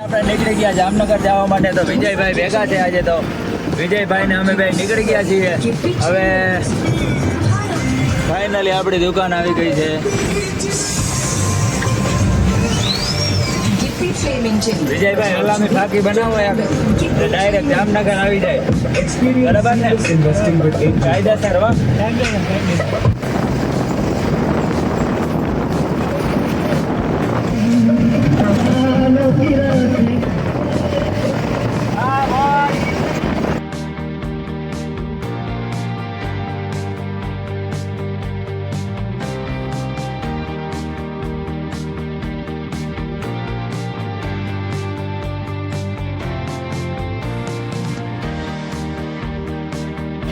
આપણે નીકળી ગયા જામનગર જવા માટે. તો વિજયભાઈ ભેગા છે આજે. તો વિજયભાઈ ને અમે બે નીકળી ગયા છીએ. હવે ફાઇનલી આપણી દુકાન આવી ગઈ છે. વિજયભાઈ હલામી ફાકી બનાવો એમ ડાયરેક્ટ જામનગર આવી જાય. બરાબર ને? કાયદેસર હો.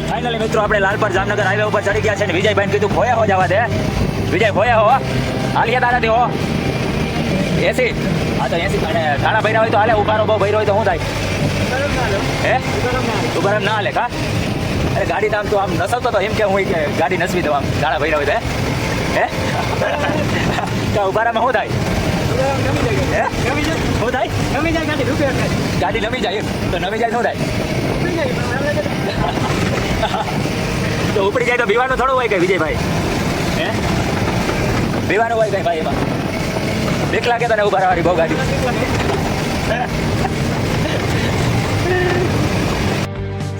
ફાઇનલી મિત્રો આપણે લાલપર જામનગર હાઈવે ઉપર ચડી ગયા છે ને વિજયભાઈ કીધું ખોયા હો જવા દે. વિજય ખોયા હો હાલિયા દાદાથી હો 80. હા તો 80 અને ખાણા ભર્યા હોય તો હાલે. ઉભારો બહુ ભર્યો હોય તો શું થાય? હે ઉભાર ના હાલે કા? અરે ગાડી તો આમ તો આમ નસવતો તો એમ કે હું કે ગાડી નસવી દઉં આમ ખાણા ભર્યા હોય તો. હે તો ઉભારામાં શું થાય? શું થાય? ગાડી નમી જાય તો નમી જાય શું થાય? તો ઉપડી જાય તો બીવાનું થોડું હોય કે વિજયભાઈ? હે બીવાનું હોય કઈ ભાઈ? એમાં બીક લાગે તને ઉભા રહેવાની બહુ ગાડી?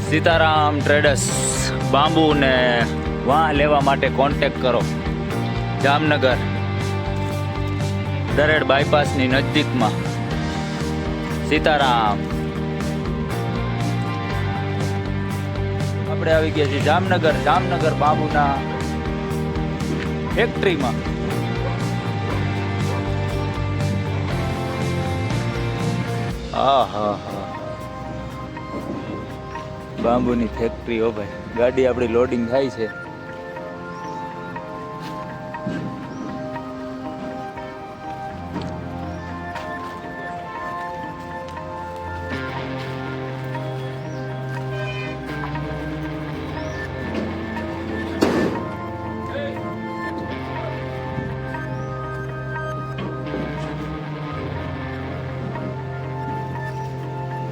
સીતારામ ટ્રેડર્સ બાંબુ ને વાહ લેવા માટે કોન્ટેક્ટ કરો. જામનગર દરેડ બાયપાસની નજદીકમાં સીતારામ. આપણે આવી ગયા છીએ જામનગર બાંબુના ફેક્ટરીમાં. હા બાંબુની ફેક્ટરી. હો ભાઈ ગાડી આપણી લોડિંગ થાય છે.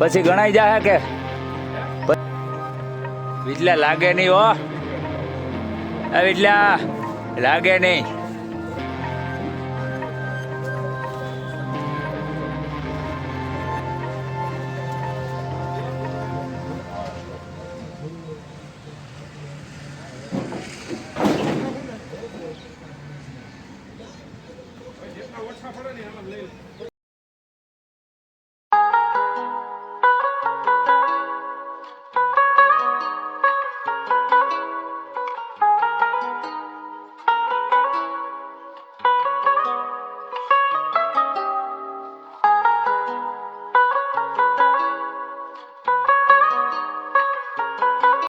પછી ગણાઈ જાય કે વિજલા લાગે નહીં હો. વિજલા લાગે નહીં.